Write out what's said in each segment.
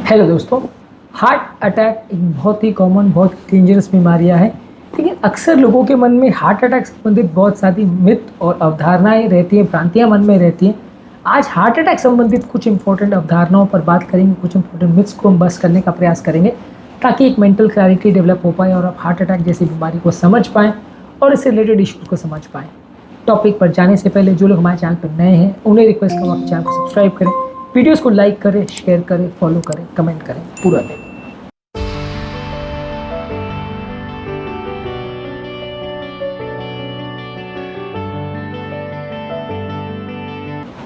Hello दोस्तों, heart attack एक बहुत ही कॉमन, बहुत डेंजरस बीमारियां हैं। लेकिन अक्सर लोगों के मन में हार्ट अटैक संबंधित बहुत सारी मिथ और अवधारणाएं रहती हैं, भ्रांतियां मन में रहती हैं। आज हार्ट अटैक संबंधित कुछ इंपॉर्टेंट अवधारणाओं पर बात करेंगे, कुछ इंपॉर्टेंट मिथ्स को हम बस करने का प्रयास करेंगे ताकि एक मेंटल क्लैरिटी डेवलप हो पाए और आप हार्ट अटैक जैसी बीमारी को समझ पाएँ और इससे रिलेटेड इश्यूज को समझ पाएँ। टॉपिक पर जाने से पहले जो लोग हमारे चैनल पर नए हैं उन्हें रिक्वेस्ट करूँ आप चैनल को सब्सक्राइब करें, वीडियोस को लाइक करें, शेयर करें, फॉलो करें, कमेंट करें, पूरा दें।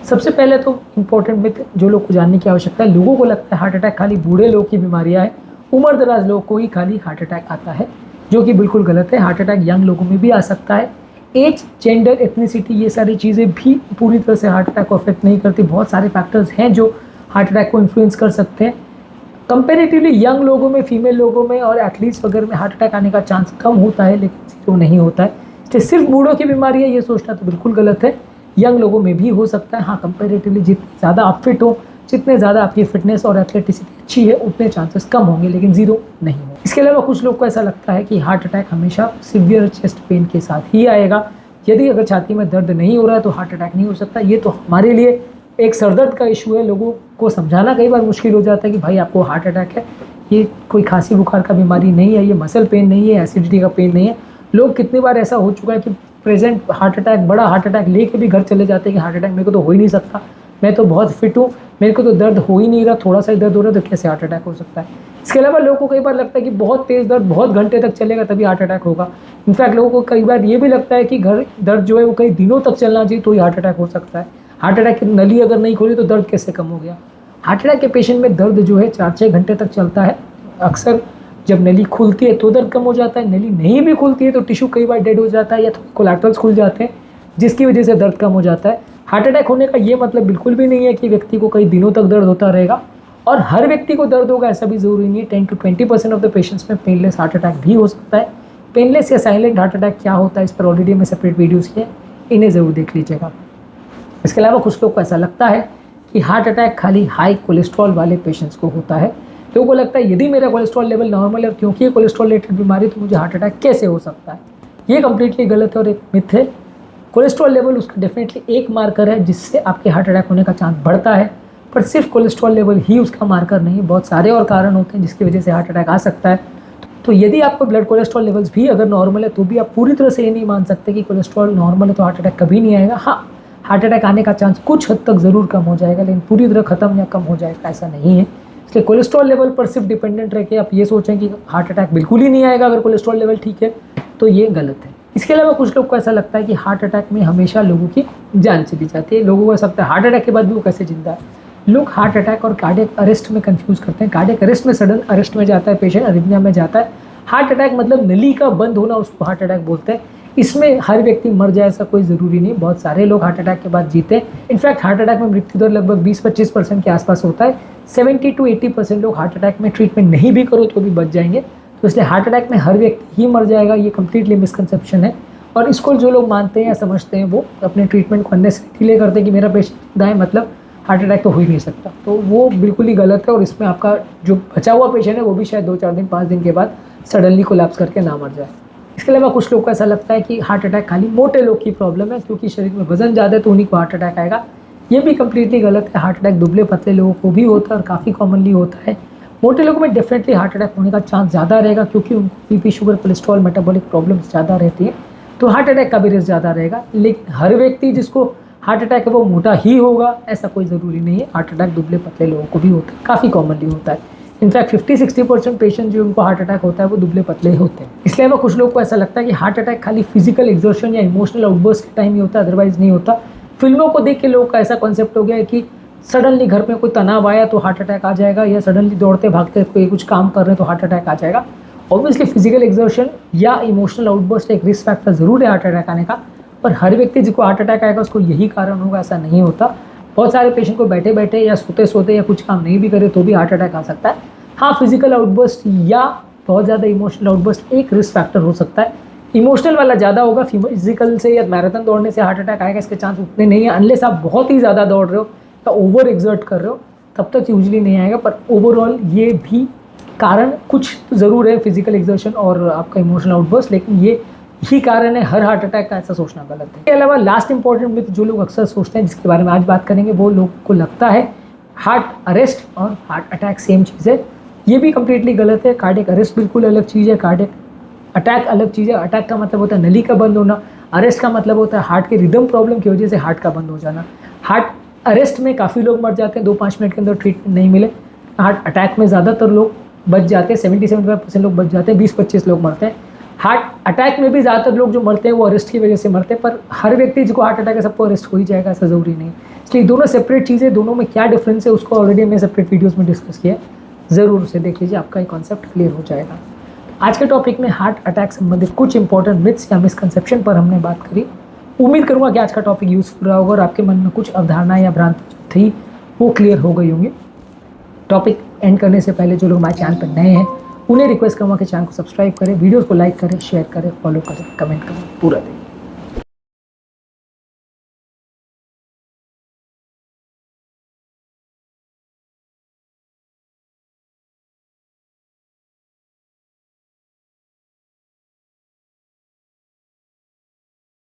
सबसे पहले तो इम्पोर्टेंट मिथ जो लोग को जानने की आवश्यकता है, लोगों को लगता है हार्ट अटैक खाली बूढ़े लोग की बीमारियां है, उम्र दराज लोगों को ही खाली हार्ट अटैक आता है, जो कि बिल्कुल गलत है। हार्ट अटैक यंग लोगों में भी आ सकता है। एज, जेंडर, एथनिसिटी, ये सारी चीज़ें भी पूरी तरह से हार्ट अटैक को अफेक्ट नहीं करती। बहुत सारे फैक्टर्स हैं जो हार्ट अटैक को इन्फ्लुएंस कर सकते हैं। कंपेरेटिवली यंग लोगों में, फीमेल लोगों में और एथलीट्स वगैरह में हार्ट अटैक आने का चांस कम होता है, लेकिन जीरो नहीं होता है। इसलिए सिर्फ बूढ़ों की बीमारी है ये सोचना तो बिल्कुल गलत है। यंग लोगों में भी हो सकता है। हाँ, कंपेरेटिवली जितने ज़्यादा आप फिट हो, जितने ज़्यादा आपकी फिटनेस और एथलेटिसिटी अच्छी है, उतने चांसेस कम होंगे, लेकिन जीरो नहीं होंगे। इसके अलावा कुछ लोग को ऐसा लगता है कि हार्ट अटैक हमेशा सीवियर चेस्ट पेन के साथ ही आएगा। यदि अगर छाती में दर्द नहीं हो रहा है तो हार्ट अटैक नहीं हो सकता। ये तो हमारे लिए एक सरदर्द का इशू है। लोगों को समझाना कई बार मुश्किल हो जाता है कि भाई आपको हार्ट अटैक है, ये कोई खांसी बुखार का बीमारी नहीं है, ये मसल पेन नहीं है, एसिडिटी का पेन नहीं है। लोग कितनी बार ऐसा हो चुका है कि प्रेजेंट हार्ट अटैक, बड़ा हार्ट अटैक लेके भी घर चले जाते हैं कि हार्ट अटैक मेरे को तो हो ही नहीं सकता, मैं तो बहुत फिट हूँ, मेरे को तो दर्द हो ही नहीं रहा, थोड़ा सा ही दर्द हो रहा है तो कैसे हार्ट अटैक हो सकता है। इसके अलावा लोगों को कई बार लगता है कि बहुत तेज़ दर्द बहुत घंटे तक चलेगा तभी हार्ट अटैक होगा। इनफैक्ट लोगों को कई बार ये भी लगता है कि घर दर्द जो है वो कई दिनों तक चलना चाहिए तो ही हार्ट अटैक हो सकता है। हार्ट अटैक की नली अगर नहीं खोली तो दर्द कैसे कम हो गया। हार्ट अटैक के पेशेंट में दर्द जो है 4-6 घंटे तक चलता है। अक्सर जब नली खुलती है तो दर्द कम हो जाता है, नली नहीं भी खुलती है तो टिश्यू कई बार डेड हो जाता है या थोड़े कोलैटरल्स खुल जाते हैं, जिसकी वजह से दर्द कम हो जाता है। हार्ट अटैक होने का ये मतलब बिल्कुल भी नहीं है कि व्यक्ति को कई दिनों तक दर्द होता रहेगा, और हर व्यक्ति को दर्द होगा ऐसा भी ज़रूरी नहीं है। 10 to 20% ऑफ द पेशेंट्स में पेनलेस हार्ट अटैक भी हो सकता है। पेनलेस या साइलेंट हार्ट अटैक क्या होता है इस पर ऑलरेडी मैं सेपरेट वीडियोज़ किए, इन्हें ज़रूर देख लीजिएगा। इसके अलावा कुछ लोग को ऐसा लगता है कि हार्ट अटैक खाली हाई कोलेस्ट्रॉल वाले पेशेंट्स को होता है। लोगों को लगता है यदि मेरा कोलेस्ट्रॉल लेवल नॉर्मल है, क्योंकि ये कोलेस्ट्रॉल रिलेटेड बीमारी तो मुझे हार्ट अटैक कैसे हो सकता है। ये कम्प्लीटली गलत है और एक मिथ है। कोलेस्ट्रॉल लेवल उसका डेफिनेटली एक मार्कर है जिससे आपके हार्ट अटैक होने का चांस बढ़ता है, पर सिर्फ कोलेस्ट्रॉल लेवल ही उसका मार्कर नहीं, बहुत सारे और कारण होते हैं जिसकी वजह से हार्ट अटैक आ सकता है। तो यदि आपका ब्लड कोलेस्ट्रॉल लेवल्स भी अगर नॉर्मल है तो भी आप पूरी तरह से ये नहीं मान सकते कि कोलेस्ट्रॉल नॉर्मल है तो हार्ट अटैक कभी नहीं आएगा। हाँ, हार्ट अटैक आने का चांस कुछ हद तक ज़रूर कम हो जाएगा, लेकिन पूरी तरह खत्म या कम हो जाएगा ऐसा नहीं है। इसलिए कोलेस्ट्रॉल लेवल पर सिर्फ डिपेंडेंट रह के आप ये सोचें कि हार्ट अटैक बिल्कुल ही नहीं आएगा अगर कोलेस्ट्रॉल लेवल ठीक है, तो ये गलत है। इसके अलावा कुछ लोग को ऐसा लगता है कि हार्ट अटैक में हमेशा लोगों की जान चली जाती है। लोगों को ऐसा लगता है हार्ट अटैक के बाद भी वो कैसे जिंदा है। लोग हार्ट अटैक और कार्डियक अरेस्ट में कंफ्यूज करते हैं। कार्डियक अरेस्ट में सडन अरेस्ट में जाता है पेशेंट, अरिथमिया में जाता है। हार्ट अटैक मतलब नली का बंद होना, उसको हार्ट अटैक बोलते हैं। इसमें हर व्यक्ति मर जाए ऐसा कोई ज़रूरी नहीं, बहुत सारे लोग हार्ट अटैक के बाद जीते हैं। इनफैक्ट हार्ट अटैक में मृत्यु दर लगभग 20-25% के आसपास होता है। 70 to 80% लोग हार्ट अटैक में ट्रीटमेंट नहीं भी करो तो भी बच जाएंगे। तो इसलिए हार्ट अटैक में हर व्यक्ति ही मर जाएगा, ये कम्प्लीटली मिसकंसेप्शन है। और इसको जो लोग मानते हैं या समझते हैं वो अपने ट्रीटमेंट को अननेसेसरी डिले करते हैं कि मेरा पेशेंट जिंदा है मतलब हार्ट अटैक तो हो ही नहीं सकता, तो वो बिल्कुल ही गलत है। और इसमें आपका जो बचा हुआ पेशेंट है वो भी शायद 2-4 दिन 5 दिन के बाद सडनली कोलैप्स करके ना मर जाए। इसके अलावा कुछ लोग को ऐसा लगता है कि हार्ट अटैक खाली मोटे लोग की प्रॉब्लम है, क्योंकि शरीर में वजन ज़्यादा है तो उन्हीं को हार्ट अटैक आएगा। ये भी कम्प्लीटली गलत है। हार्ट अटैक दुबले पतले लोगों को भी होता है और काफ़ी कॉमनली होता है। मोटे लोगों में डेफिनेटली हार्ट अटैक होने का चांस ज़्यादा रहेगा, क्योंकि उनको BP, sugar, cholesterol, metabolic problems ज़्यादा रहती है, तो हार्ट अटैक का भी रिस्क ज़्यादा रहेगा। लेकिन हर व्यक्ति जिसको हार्ट अटैक है वो मोटा ही होगा ऐसा कोई ज़रूरी नहीं है। हार्ट अटैक दुबले पतले लोगों को भी होता है, काफ़ी कॉमनली होता है। इनफैक्ट 50-60% पेशेंट जो उनको हार्ट अटैक होता है वो दुबले पतले होते हैं। इसलिए अब कुछ लोग को ऐसा लगता है कि हार्ट अटैक खाली फिजिकल एक्सर्शन या इमोशनल आउटबर्स्ट के टाइम ही होता है, अदरवाइज नहीं होता। फिल्मों को देख के लोगों का ऐसा कॉन्सेप्ट हो गया है कि सडनली घर में कोई तनाव आया तो हार्ट अटैक आ जाएगा, या सडनली दौड़ते भागते कोई कुछ काम कर रहे हैं तो हार्ट अटैक आ जाएगा। ऑब्वियसली फिजिकल एक्सर्शन या इमोशनल आउटबर्स्ट एक रिस्क फैक्टर ज़रूर है हार्ट अटैक आने का, पर हर व्यक्ति जिसको हार्ट अटैक आएगा उसको यही कारण होगा ऐसा नहीं होता। बहुत सारे पेशेंट को बैठे बैठे या सोते सोते या कुछ काम नहीं भी करे तो भी हार्ट अटैक आ सकता है। हाँ, फिजिकल आउटबर्स्ट या बहुत ज़्यादा इमोशनल आउटबर्स्ट एक रिस्क फैक्टर हो सकता है। इमोशनल वाला ज़्यादा होगा, फिजिकल से या मैराथन दौड़ने से हार्ट अटैक आएगा इसके चांस उतने नहीं है, अनलेस आप बहुत ही ज़्यादा दौड़ रहे हो या ओवर एक्सर्ट कर रहे हो। तब तक यूजली नहीं आएगा। पर ओवरऑल ये भी कारण कुछ तो ज़रूर है, फिजिकल एक्सर्शन और आपका इमोशनल आउटबर्स्ट, लेकिन ये ही कारण है हर हार्ट अटैक का, ऐसा सोचना गलत है। इसके अलावा लास्ट इंपॉर्टेंट मिथ जो लोग अक्सर सोचते हैं, जिसके बारे में आज बात करेंगे, वो लोग को लगता है हार्ट अरेस्ट और हार्ट अटैक सेम चीज़ है। ये भी कम्प्लीटली गलत है। कार्डियक अरेस्ट बिल्कुल अलग चीज़ है, कार्डियक अटैक अलग चीज़ है। अटैक का मतलब होता है नली का बंद होना, अरेस्ट का मतलब होता है हार्ट के रिदम प्रॉब्लम की वजह से हार्ट का बंद हो जाना। हार्ट अरेस्ट में काफ़ी लोग मर जाते हैं 2-5 मिनट के अंदर ट्रीटमेंट नहीं मिले। हार्ट अटैक में ज़्यादातर लोग बच जाते हैं, 70-75% लोग बच जाते हैं, 20-25 लोग मरते हैं। हार्ट अटैक में भी ज़्यादातर लोग जो मरते हैं वो अरेस्ट की वजह से मरते हैं, पर हर व्यक्ति जिसको हार्ट अटैक है सबको अरेस्ट हो ही जाएगा, ऐसा ज़रूरी नहीं। इसलिए दोनों सेपरेट चीज़ें, दोनों में क्या डिफरेंस है उसको ऑलरेडी हमने सेपरेट वीडियोज़ में डिस्कस किया है, ज़रूर उसे देख लीजिए, आपका ये कॉन्सेप्ट क्लियर हो जाएगा। आज के टॉपिक में हार्ट अटैक संबंधित कुछ इंपॉर्टेंट मिथ्स या मिसकंसेप्शन पर हमने बात करी। उम्मीद करूँगा कि आज का टॉपिक यूजफुल रहा होगा और आपके मन में कुछ अवधारणा या भ्रांति थी वो क्लियर हो गई होंगी। टॉपिक एंड करने से पहले जो लोग हमारे चैनल पर नए हैं उन्हें रिक्वेस्ट करूँगा कि चैनल को सब्सक्राइब करें, वीडियोज़ को लाइक करें, शेयर करें, फॉलो करें, कमेंट करें, पूरा दें।